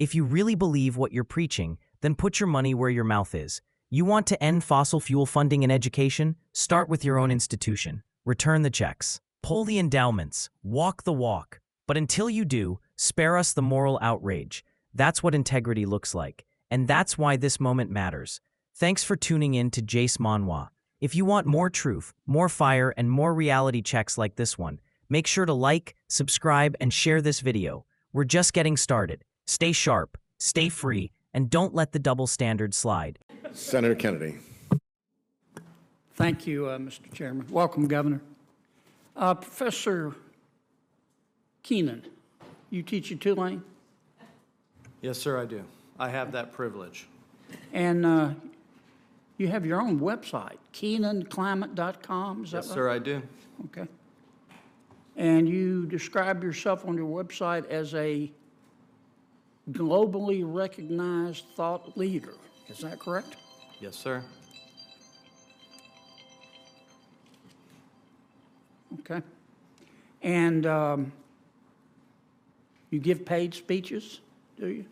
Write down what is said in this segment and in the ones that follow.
If you really believe what you're preaching, then put your money where your mouth is. You want to end fossil fuel funding in education? Start with your own institution. Return the checks. Pull the endowments. Walk the walk. But until you do, spare us the moral outrage. That's what integrity looks like. And that's why this moment matters. Thanks for tuning in to Jace Manhwa. If you want more truth, more fire, and more reality checks like this one, make sure to like, subscribe, and share this video. We're just getting started. Stay sharp, stay free, and don't let the double standard slide. Senator Kennedy. Thank you, Mr. Chairman. Welcome, Governor. Professor Keenan, you teach at Tulane? Yes, sir, I do. I have that privilege. And you have your own website, KeenanClimate.com, is that right? Yes, sir, I do. Okay. And you describe yourself on your website as a globally recognized thought leader. Is that correct? Yes, sir. Okay. And you give paid speeches, do you?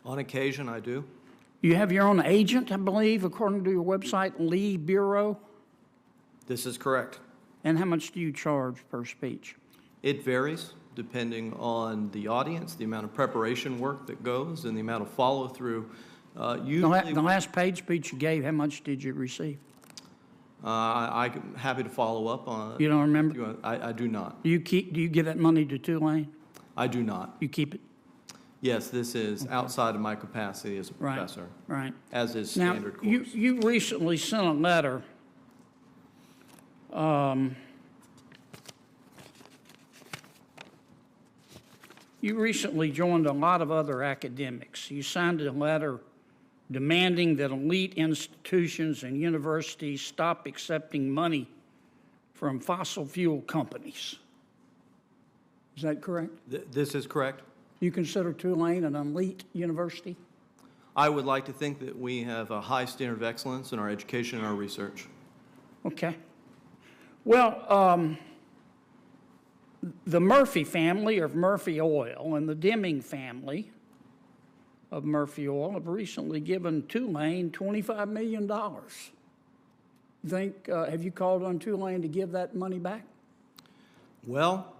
On occasion, I do. You have your own agent, I believe, according to your website, Lee Bureau. This is correct. And how much do you charge per speech? It varies depending on the audience, the amount of preparation work that goes, and the amount of follow-through. The last paid speech you gave, how much did you receive? I'm happy to follow up on it. You don't remember? I do not. Do you give that money to Tulane? I do not. You keep it? Yes, this is outside of my capacity as a professor. Right. As is Now, standard course. you recently sent a letter you recently joined a lot of other academics. You signed a letter demanding that elite institutions and universities stop accepting money from fossil fuel companies. Is that correct? This is correct. You consider Tulane an elite university? I would like to think that we have a high standard of excellence in our education and our research. Okay. Well, the Murphy family of Murphy Oil and the Deming family of Murphy Oil have recently given Tulane $25 million. Have you called on Tulane to give that money back? Well,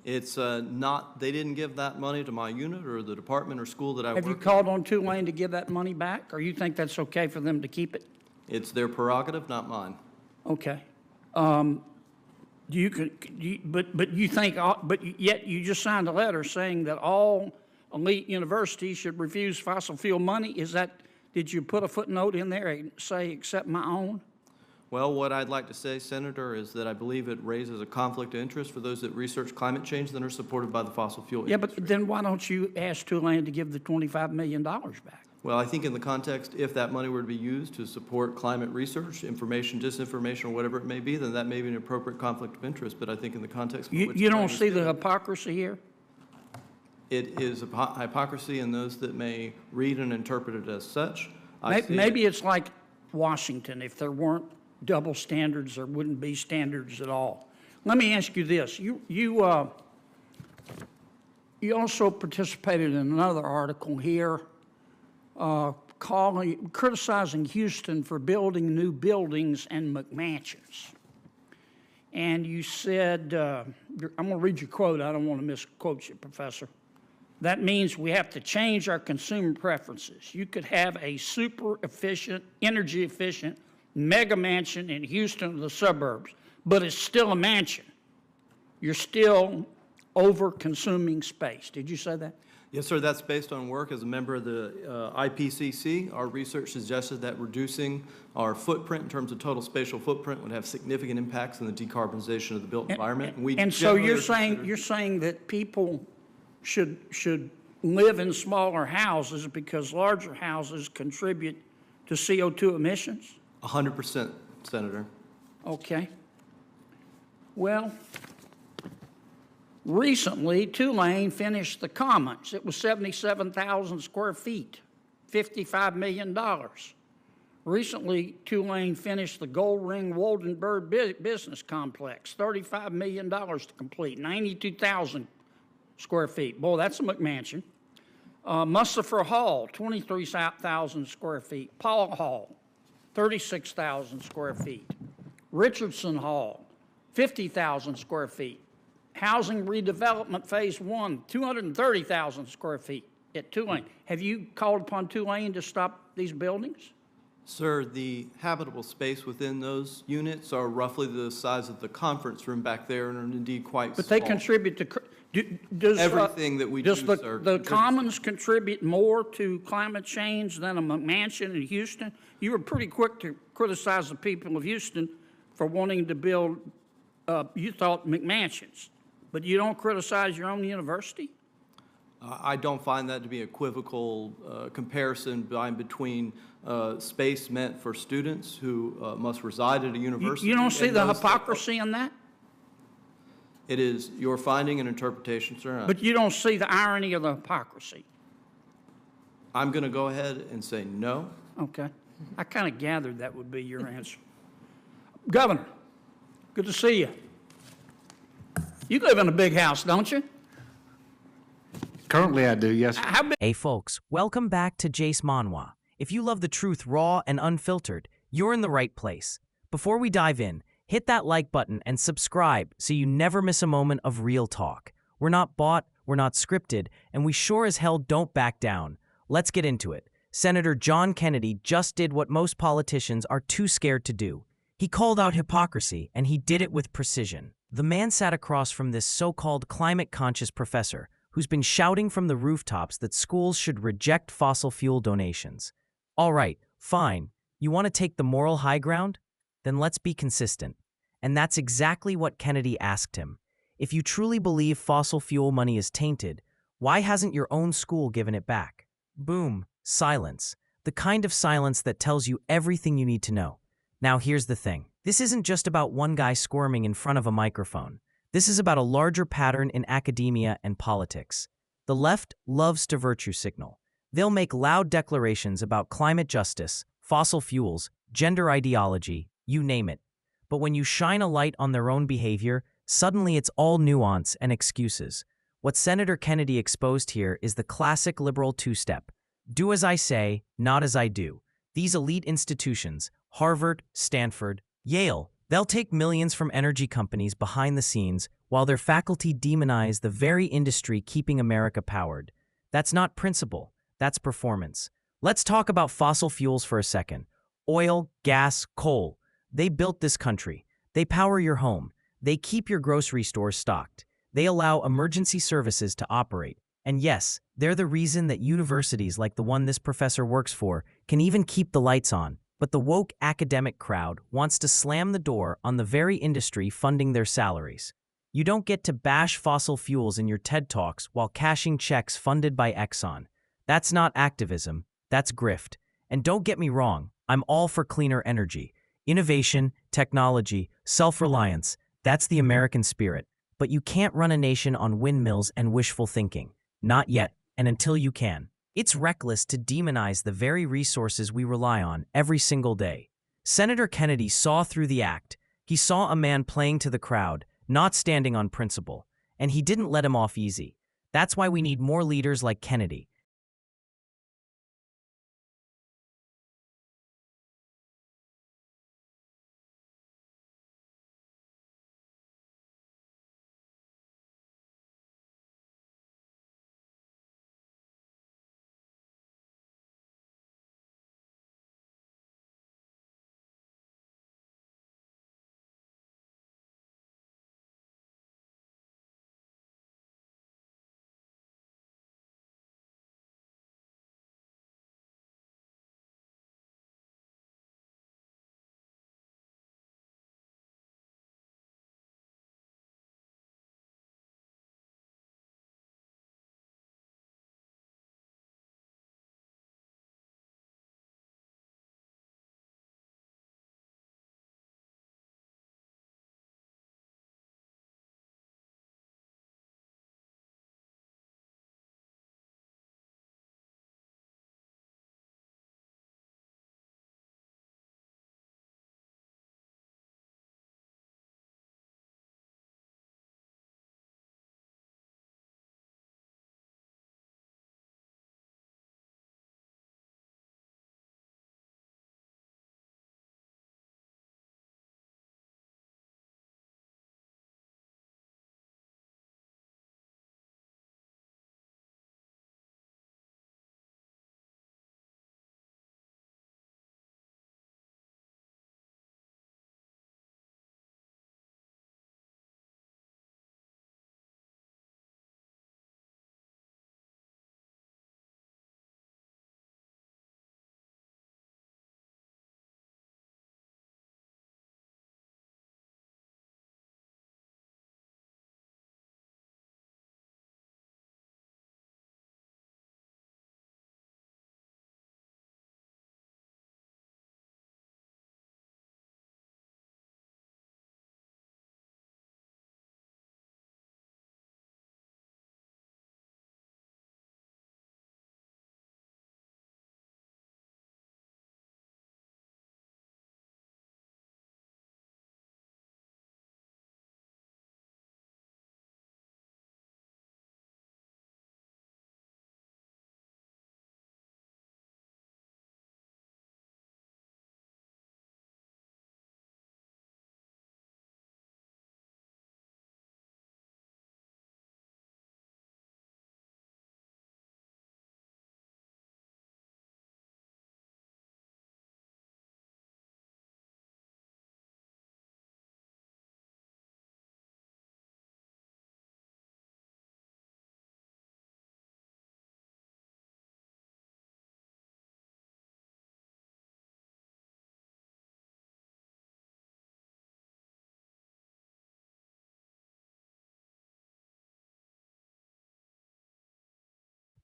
it's not, they didn't give that money to my unit or the department or school that I work in. Have you called on Tulane to give that money back, or you think that's okay for them to keep it? It's their prerogative, not mine. Okay. Yet you just signed a letter saying that all elite universities should refuse fossil fuel money. Did you put a footnote in there and say, except my own? Well, what I'd like to say, Senator, is that I believe it raises a conflict of interest for those that research climate change that are supported by the fossil fuel industry. Yeah, but then why don't you ask Tulane to give the $25 million back? Well, I think in the context, if that money were to be used to support climate research, information, disinformation, or whatever it may be, then that may be an appropriate conflict of interest. But I think in the context of which you don't see the hypocrisy here? It is a hypocrisy in those that may read and interpret it as such. Maybe it's like Washington. If there weren't double standards, there wouldn't be standards at all. Let me ask you this. You also participated in another article here criticizing Houston for building new buildings and McMansions. And you said, I'm going to read your quote. I don't want to misquote you, Professor. That means we have to change our consumer preferences. You could have a super efficient, energy efficient mega mansion in Houston or the suburbs, but it's still a mansion. You're still over-consuming space. Did you say that? Yes, sir. That's based on work as a member of the IPCC. Our research suggested that reducing our footprint in terms of total spatial footprint would have significant impacts on the decarbonization of the built environment. And so you're saying that people should live in smaller houses because larger houses contribute to CO2 emissions? 100%, Senator. Okay. Well, recently, Tulane finished the Commons. It was 77,000 square feet, $55 million. Recently, Tulane finished the Gold Ring Woldenberg Business Complex, $35 million to complete, 92,000 square feet. Boy, that's a McMansion. Mustafa Hall, 23,000 square feet. Paul Hall, 36,000 square feet. Richardson Hall, 50,000 square feet. Housing redevelopment phase 1, 230,000 square feet at Tulane. Have you called upon Tulane to stop these buildings? Sir, the habitable space within those units are roughly the size of the conference room back there and are indeed quite small. But they contribute to, does... Everything that we do, does sir, the Commons contribute more to climate change than a McMansion in Houston? You were pretty quick to criticize the people of Houston for wanting to build, you thought, McMansions, but you don't criticize your own university? I don't find that to be equivocal comparison between space meant for students who must reside at a university. You don't see and the those that- hypocrisy in that? It is your finding and interpretation, sir. But you don't see the irony of the hypocrisy? I'm going to go ahead and say no. Okay. I kind of gathered that would be your answer. Governor, good to see you. You live in a big house, don't you? Currently, I do, yes. How big? Hey folks, welcome back to Jace Manhwa. If you love the truth raw and unfiltered, you're in the right place. Before we dive in, hit that like button and subscribe so you never miss a moment of real talk. We're not bought, we're not scripted, and we sure as hell don't back down. Let's get into it. Senator John Kennedy just did what most politicians are too scared to do. He called out hypocrisy, and he did it with precision. The man sat across from this so-called climate-conscious professor who's been shouting from the rooftops that schools should reject fossil fuel donations. All right, fine. You want to take the moral high ground? Then let's be consistent. And that's exactly what Kennedy asked him. If you truly believe fossil fuel money is tainted, why hasn't your own school given it back? Boom, silence. The kind of silence that tells you everything you need to know. Now here's the thing. This isn't just about one guy squirming in front of a microphone. This is about a larger pattern in academia and politics. The left loves to virtue signal. They'll make loud declarations about climate justice, fossil fuels, gender ideology, you name it. But when you shine a light on their own behavior, suddenly it's all nuance and excuses. What Senator Kennedy exposed here is the classic liberal two-step. Do as I say, not as I do. These elite institutions, Harvard, Stanford, Yale, they'll take millions from energy companies behind the scenes while their faculty demonize the very industry keeping America powered. That's not principle, that's performance. Let's talk about fossil fuels for a second. Oil, gas, coal. They built this country. They power your home. They keep your grocery stores stocked. They allow emergency services to operate. And yes, they're the reason that universities like the one this professor works for can even keep the lights on. But the woke academic crowd wants to slam the door on the very industry funding their salaries. You don't get to bash fossil fuels in your TED Talks while cashing checks funded by Exxon. That's not activism, that's grift. And don't get me wrong, I'm all for cleaner energy. Innovation, technology, self-reliance, that's the American spirit. But you can't run a nation on windmills and wishful thinking. Not yet, and until you can. It's reckless to demonize the very resources we rely on every single day. Senator Kennedy saw through the act. He saw a man playing to the crowd, not standing on principle. And he didn't let him off easy. That's why we need more leaders like Kennedy.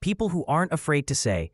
People who aren't afraid to say,